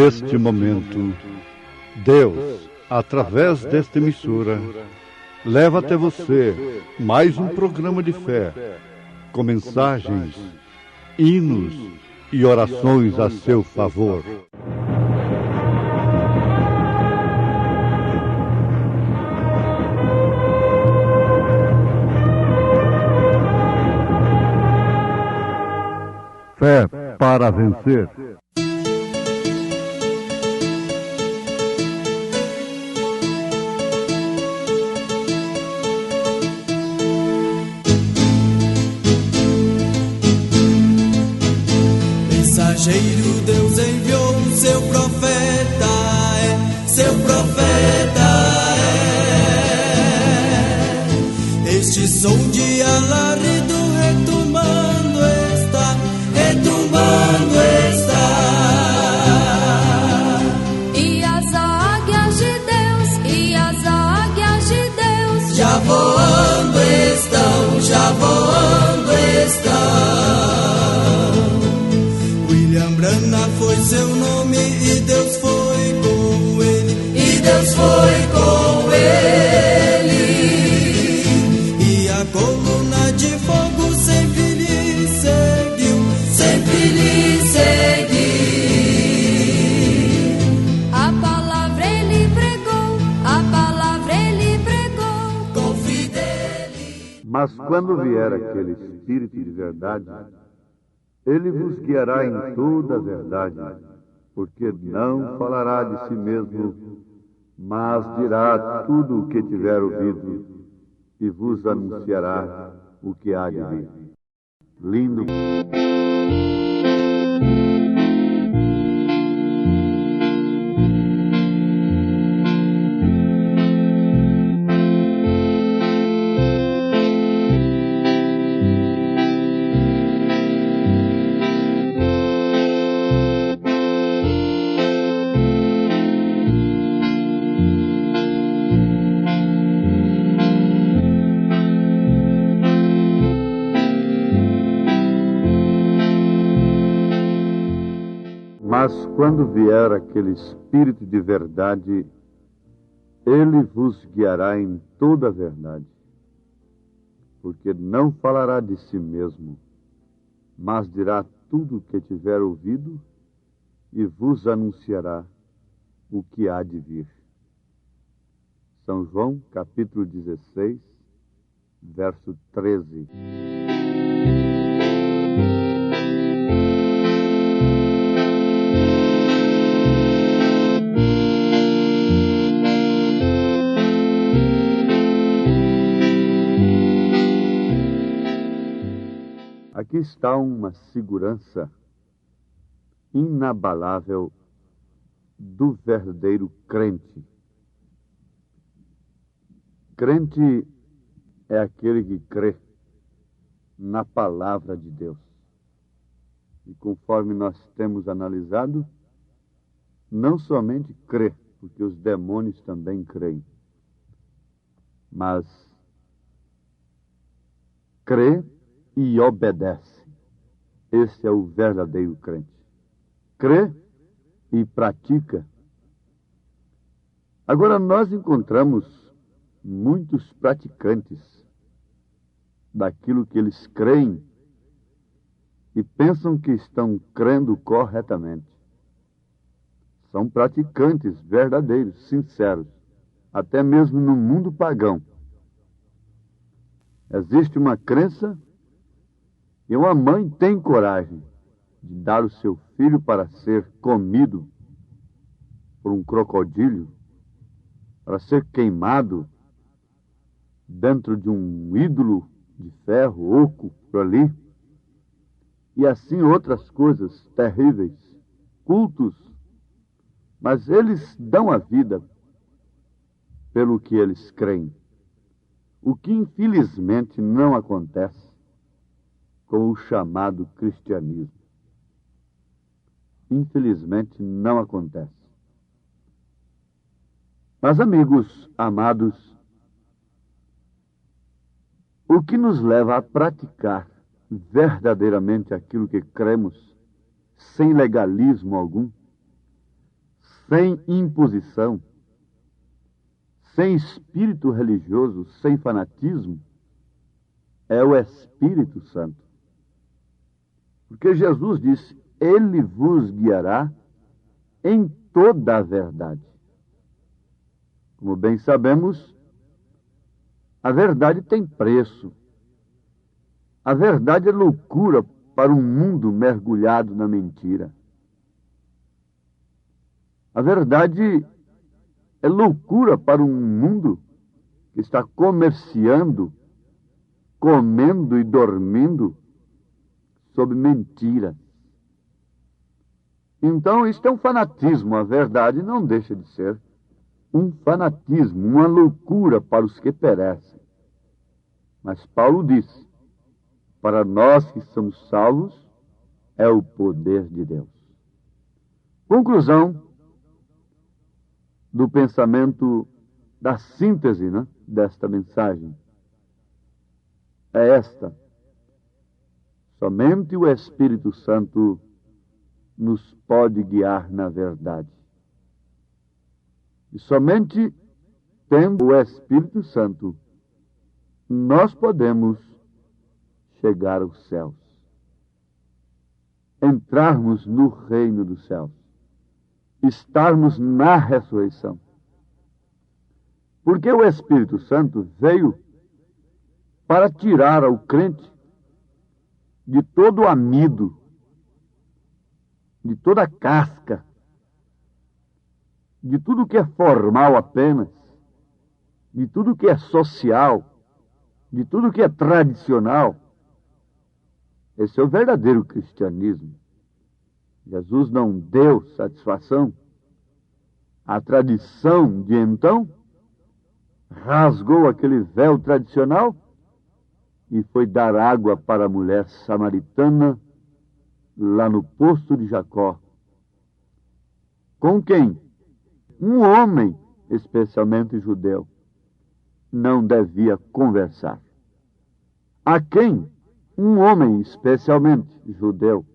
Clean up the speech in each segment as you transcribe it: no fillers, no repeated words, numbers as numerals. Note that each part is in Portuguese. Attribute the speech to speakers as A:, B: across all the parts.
A: Neste momento, Deus, através desta emissora, leva até você mais um programa de fé, com mensagens, hinos e orações a seu favor. Fé para vencer.
B: Mensageiro, Deus enviou o seu profeta, seu profeta é. Este som de alarido retumbando está, retumbando está.
C: E as águias de Deus, e as águias de Deus
B: já voando estão, já voando estão. Brana foi seu nome e Deus foi com ele, e Deus foi com ele. E a coluna de fogo sempre lhe seguiu, sempre lhe seguiu.
C: A palavra ele pregou, a palavra ele pregou
B: com fidelidade.
A: Mas quando vier aquele Espírito de verdade, ele vos guiará em toda a verdade, porque não falará de si mesmo, mas dirá tudo o que tiver ouvido e vos anunciará o que há de vir. Lindo. Mas quando vier aquele Espírito de verdade, ele vos guiará em toda a verdade, porque não falará de si mesmo, mas dirá tudo o que tiver ouvido e vos anunciará o que há de vir. São João, capítulo 16, verso 13. Aqui está uma segurança inabalável do verdadeiro crente. Crente é aquele que crê na palavra de Deus. E conforme nós temos analisado, não somente crê, porque os demônios também creem, mas crê e obedece. Esse é o verdadeiro crente. Crê e pratica. Agora nós encontramos muitos praticantes daquilo que eles creem e pensam que estão crendo corretamente. São praticantes verdadeiros, sinceros, até mesmo no mundo pagão. Existe uma crença e uma mãe tem coragem de dar o seu filho para ser comido por um crocodilo, para ser queimado dentro de um ídolo de ferro oco por ali, e assim outras coisas terríveis, cultos, mas eles dão a vida pelo que eles creem, o que infelizmente não acontece com o chamado cristianismo. Infelizmente, não acontece. Mas, amigos amados, o que nos leva a praticar verdadeiramente aquilo que cremos, sem legalismo algum, sem imposição, sem espírito religioso, sem fanatismo, é o Espírito Santo. Porque Jesus disse: Ele vos guiará em toda a verdade. Como bem sabemos, a verdade tem preço. A verdade é loucura para um mundo mergulhado na mentira. A verdade é loucura para um mundo que está comerciando, comendo e dormindo sob mentira. Então, isto é um fanatismo. A verdade não deixa de ser um fanatismo, uma loucura para os que perecem. Mas Paulo disse: para nós que somos salvos, é o poder de Deus. Conclusão do pensamento, da síntese, desta mensagem é esta: somente o Espírito Santo nos pode guiar na verdade. E somente tendo o Espírito Santo, nós podemos chegar aos céus, entrarmos no reino dos céus, estarmos na ressurreição. Porque o Espírito Santo veio para tirar ao crente de todo o amido, de toda a casca, de tudo que é formal apenas, de tudo que é social, de tudo que é tradicional. Esse é o verdadeiro cristianismo. Jesus não deu satisfação à tradição de então, rasgou aquele véu tradicional e foi dar água para a mulher samaritana lá no poço de Jacó. Com quem? Um homem, especialmente judeu, não devia conversar. A quem? Um homem, especialmente judeu,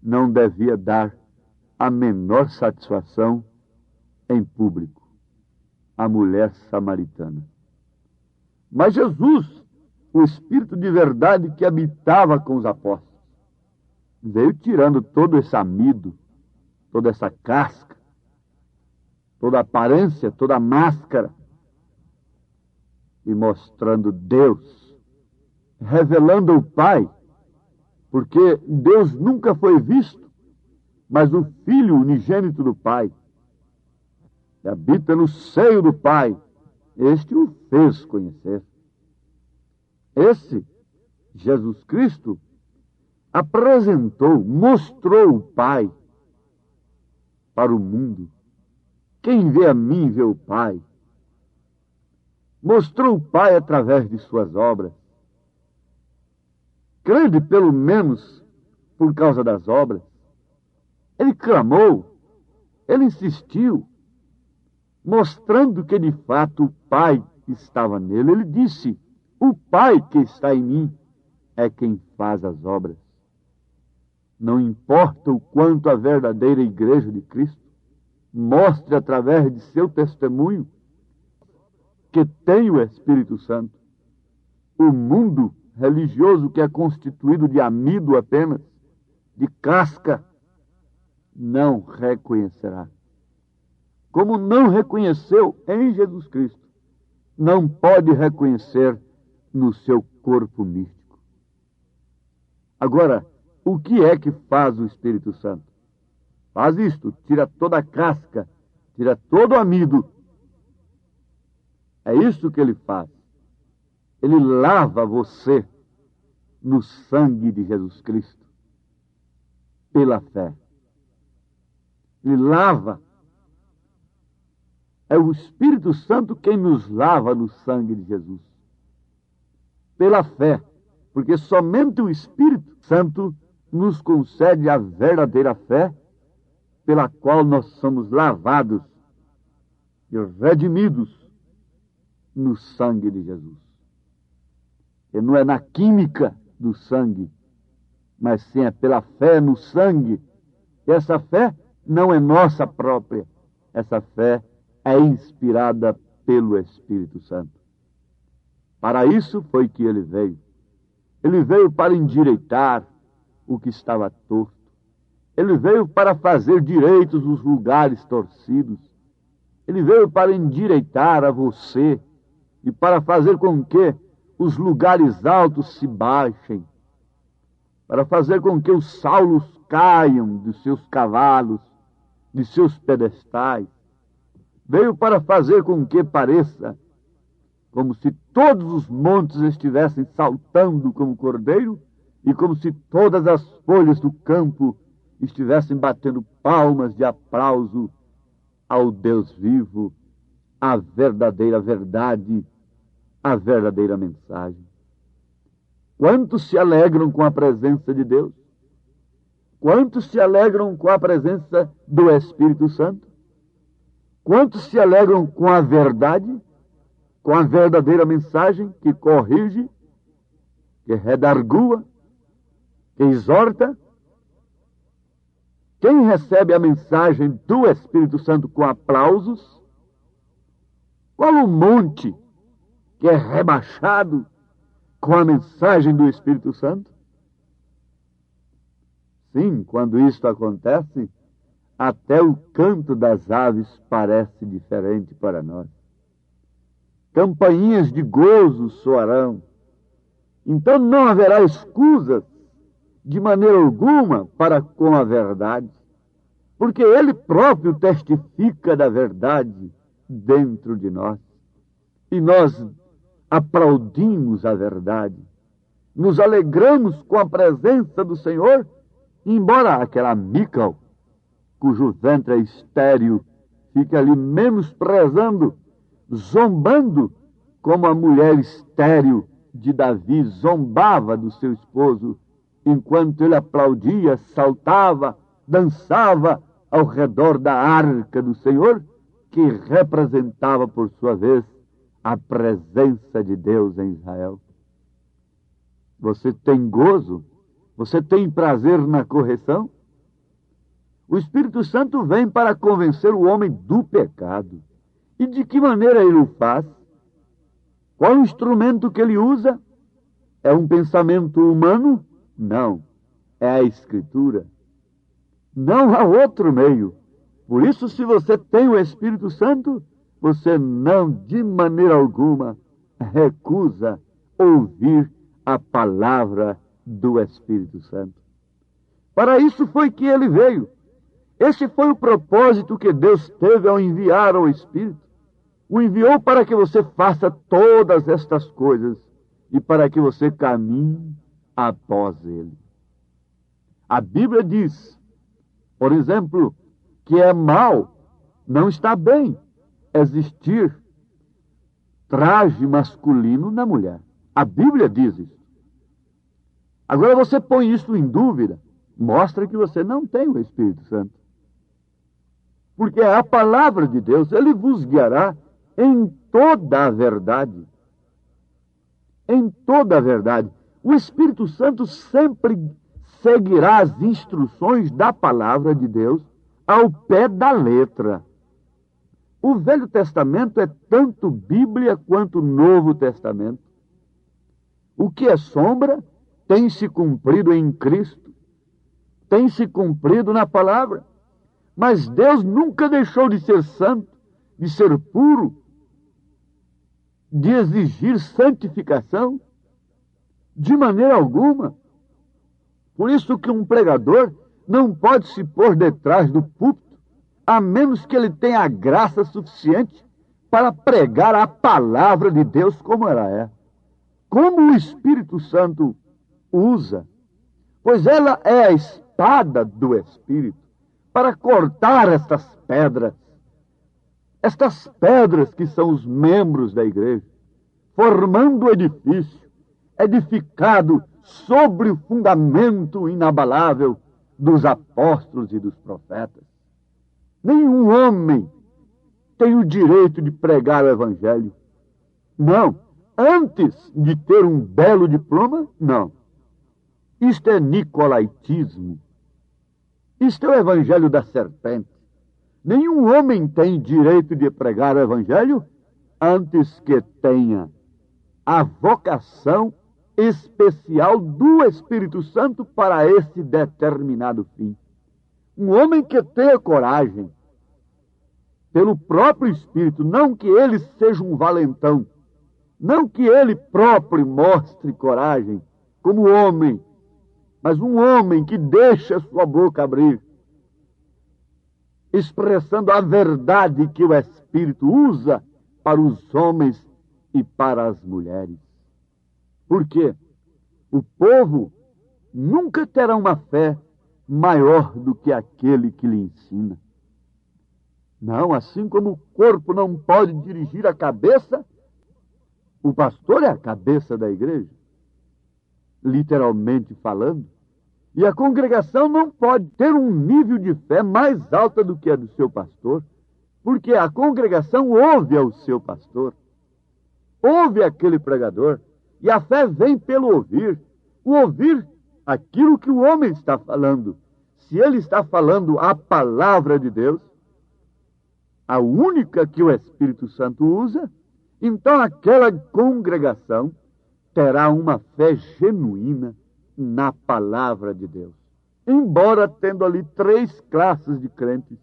A: não devia dar a menor satisfação em público. A mulher samaritana. Mas Jesus, o Espírito de verdade que habitava com os apóstolos, veio tirando todo esse amido, toda essa casca, toda a aparência, toda a máscara, e mostrando Deus, revelando o Pai, porque Deus nunca foi visto, mas o Filho unigênito do Pai, que habita no seio do Pai, este o fez conhecer. Esse, Jesus Cristo, apresentou, mostrou o Pai para o mundo. Quem vê a mim vê o Pai. Mostrou o Pai através de suas obras. Crede pelo menos por causa das obras. Ele clamou, ele insistiu, mostrando que de fato o Pai estava nele. Ele disse: o Pai que está em mim é quem faz as obras. Não importa o quanto a verdadeira igreja de Cristo mostre através de seu testemunho que tem o Espírito Santo, o mundo religioso que é constituído de amido apenas, de casca, não reconhecerá. Como não reconheceu em Jesus Cristo, não pode reconhecer no seu corpo místico. Agora, o que é que faz o Espírito Santo? Faz isto: tira toda a casca, tira todo o amido. É isso que ele faz. Ele lava você no sangue de Jesus Cristo, pela fé. Ele lava. É o Espírito Santo quem nos lava no sangue de Jesus, pela fé, porque somente o Espírito Santo nos concede a verdadeira fé, pela qual nós somos lavados e redimidos no sangue de Jesus. E não é na química do sangue, mas sim é pela fé no sangue. E essa fé não é nossa própria, essa fé é inspirada pelo Espírito Santo. Para isso foi que ele veio. Ele veio para endireitar o que estava torto. Ele veio para fazer direitos os lugares torcidos. Ele veio para endireitar a você e para fazer com que os lugares altos se baixem, para fazer com que os Saulos caiam dos seus cavalos, de seus pedestais. Veio para fazer com que pareça como se todos os montes estivessem saltando como cordeiro e como se todas as folhas do campo estivessem batendo palmas de aplauso ao Deus vivo, à verdadeira verdade, à verdadeira mensagem. Quantos se alegram com a presença de Deus? Quantos se alegram com a presença do Espírito Santo? Quantos se alegram com a verdade, com a verdadeira mensagem que corrige, que redargua, que exorta? Quem recebe a mensagem do Espírito Santo com aplausos? Qual o monte que é rebaixado com a mensagem do Espírito Santo? Sim, quando isto acontece, até o canto das aves parece diferente para nós. Campainhas de gozo soarão. Então não haverá escusas de maneira alguma para com a verdade, porque Ele próprio testifica da verdade dentro de nós. E nós aplaudimos a verdade, nos alegramos com a presença do Senhor, embora aquela Mícal, cujo ventre é estéril, fique ali menosprezando, zombando, como a mulher estéril de Davi zombava do seu esposo, enquanto ele aplaudia, saltava, dançava ao redor da arca do Senhor, que representava, por sua vez, a presença de Deus em Israel. Você tem gozo? Você tem prazer na correção? O Espírito Santo vem para convencer o homem do pecado. E de que maneira ele o faz? Qual o instrumento que ele usa? É um pensamento humano? Não. É a Escritura. Não há outro meio. Por isso, se você tem o Espírito Santo, você não, de maneira alguma, recusa ouvir a palavra do Espírito Santo. Para isso foi que ele veio. Esse foi o propósito que Deus teve ao enviar o Espírito. O enviou para que você faça todas estas coisas e para que você caminhe após ele. A Bíblia diz, por exemplo, que é mal, não está bem, existir traje masculino na mulher. A Bíblia diz isso. Agora você põe isso em dúvida, mostra que você não tem o Espírito Santo. Porque a palavra de Deus, ele vos guiará em toda a verdade. Em toda a verdade. O Espírito Santo sempre seguirá as instruções da palavra de Deus ao pé da letra. O Velho Testamento é tanto Bíblia quanto o Novo Testamento. O que é sombra tem se cumprido em Cristo, tem se cumprido na palavra. Mas Deus nunca deixou de ser santo, de ser puro, de exigir santificação, de maneira alguma. Por isso que um pregador não pode se pôr detrás do púlpito, a menos que ele tenha a graça suficiente para pregar a palavra de Deus como ela é. Como o Espírito Santo usa, pois ela é a espada do Espírito para cortar estas pedras que são os membros da igreja, formando o edifício, edificado sobre o fundamento inabalável dos apóstolos e dos profetas. Nenhum homem tem o direito de pregar o evangelho. Não. Antes de ter um belo diploma, não. Isto é nicolaítismo. Isto é o evangelho da serpente. Nenhum homem tem direito de pregar o evangelho antes que tenha a vocação especial do Espírito Santo para esse determinado fim. Um homem que tenha coragem, pelo próprio Espírito, não que ele seja um valentão, não que ele próprio mostre coragem como homem, mas um homem que deixa sua boca abrir, expressando a verdade que o Espírito usa para os homens e para as mulheres. Por quê? O povo nunca terá uma fé maior do que aquele que lhe ensina. Não, assim como o corpo não pode dirigir a cabeça, o pastor é a cabeça da igreja, literalmente falando. E a congregação não pode ter um nível de fé mais alta do que a do seu pastor, porque a congregação ouve ao seu pastor, ouve aquele pregador, e a fé vem pelo ouvir. O ouvir aquilo que o homem está falando. Se ele está falando a palavra de Deus, a única que o Espírito Santo usa, então aquela congregação terá uma fé genuína na palavra de Deus. Embora tendo ali 3 classes de crentes.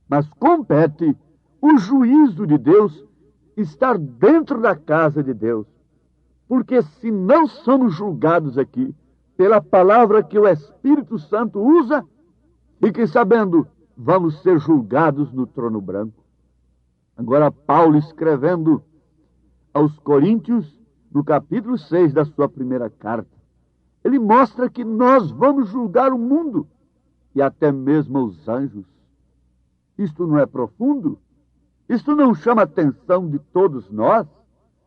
A: Mas compete o juízo de Deus estar dentro da casa de Deus. Porque se não somos julgados aqui pela palavra que o Espírito Santo usa, fiquem sabendo, vamos ser julgados no trono branco. Agora Paulo, escrevendo aos Coríntios, no capítulo 6 da sua primeira carta, ele mostra que nós vamos julgar o mundo e até mesmo os anjos. Isto não é profundo? Isto não chama a atenção de todos nós,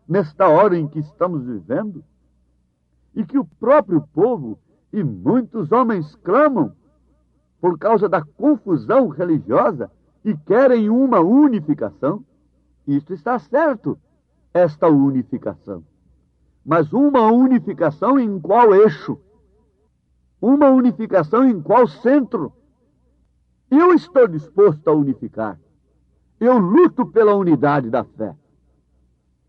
A: nesta hora em que estamos vivendo? E que o próprio povo e muitos homens clamam por causa da confusão religiosa e querem uma unificação. Isto está certo, esta unificação. Mas uma unificação em qual eixo? Uma unificação em qual centro? Eu estou disposto a unificar. Eu luto pela unidade da fé.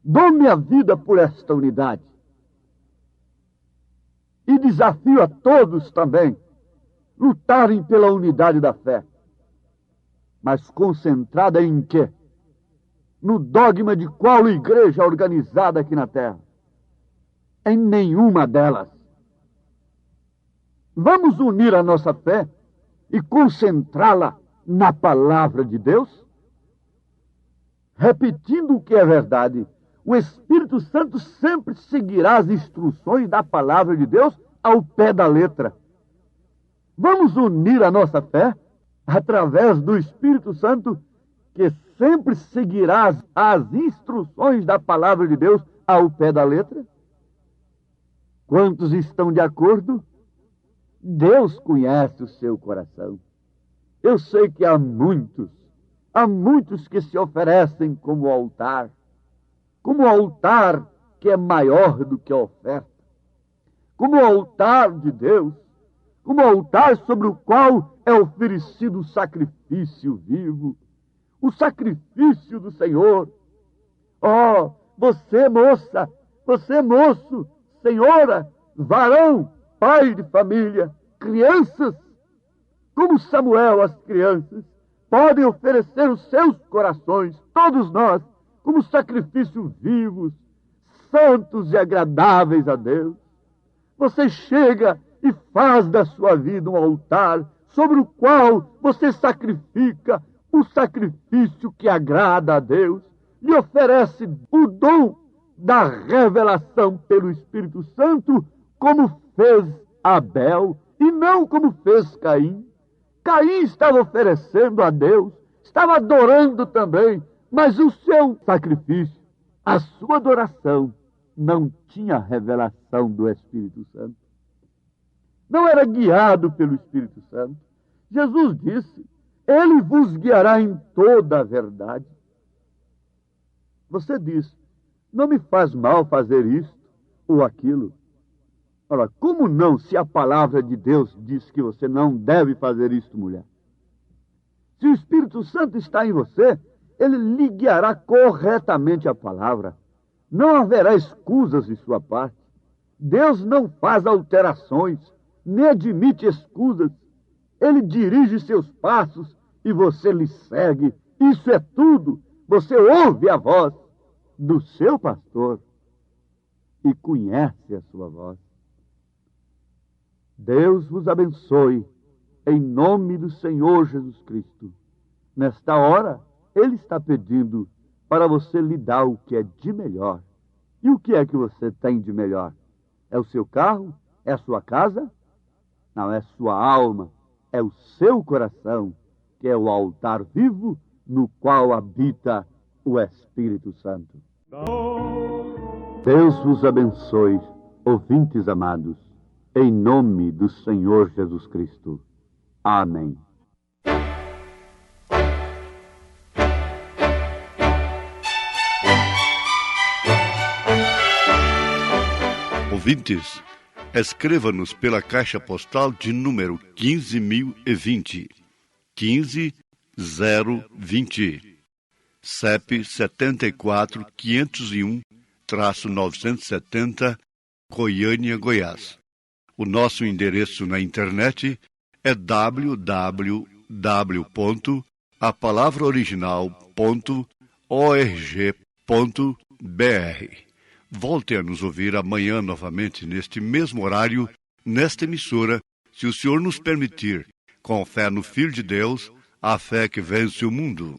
A: Dou minha vida por esta unidade. E desafio a todos também lutarem pela unidade da fé. Mas concentrada em quê? No dogma de qual igreja organizada aqui na terra? Em nenhuma delas. Vamos unir a nossa fé e concentrá-la na palavra de Deus? Repetindo o que é verdade, o Espírito Santo sempre seguirá as instruções da palavra de Deus ao pé da letra. Vamos unir a nossa fé através do Espírito Santo, que sempre seguirá as instruções da palavra de Deus ao pé da letra? Quantos estão de acordo? Deus conhece o seu coração. Eu sei que há muitos que se oferecem como altar que é maior do que a oferta, como altar de Deus, como altar sobre o qual é oferecido o sacrifício vivo, o sacrifício do Senhor. Oh, você moça, você moço, senhora, varão, pai de família, crianças, como Samuel, as crianças, podem oferecer os seus corações, todos nós, como sacrifícios vivos, santos e agradáveis a Deus. Você chega e faz da sua vida um altar sobre o qual você sacrifica o sacrifício que agrada a Deus e oferece o dom da revelação pelo Espírito Santo, como fez Abel e não como fez Caim. Caim estava oferecendo a Deus, estava adorando também, mas o seu sacrifício, a sua adoração, não tinha revelação do Espírito Santo. Não era guiado pelo Espírito Santo. Jesus disse, ele vos guiará em toda a verdade. Você diz, não me faz mal fazer isto ou aquilo. Ora, como não, se a palavra de Deus diz que você não deve fazer isto, mulher? Se o Espírito Santo está em você, ele lhe guiará corretamente a palavra. Não haverá escusas de sua parte. Deus não faz alterações, nem admite escusas. Ele dirige seus passos e você lhe segue. Isso é tudo. Você ouve a voz do seu pastor e conhece a sua voz. Deus vos abençoe, em nome do Senhor Jesus Cristo. Nesta hora, Ele está pedindo para você lhe dar o que é de melhor. E o que é que você tem de melhor? É o seu carro? É a sua casa? Não, é sua alma, é o seu coração, que é o altar vivo no qual habita o Espírito Santo. Deus vos abençoe, ouvintes amados, em nome do Senhor Jesus Cristo. Amém.
D: Ouvintes, escreva-nos pela caixa postal de número 15.020, 15020, CEP 74.501-970, Goiânia, Goiás. O nosso endereço na internet é www.apalavraoriginal.org.br. Volte a nos ouvir amanhã novamente, neste mesmo horário, nesta emissora, se o Senhor nos permitir, com fé no Filho de Deus, a fé que vence o mundo.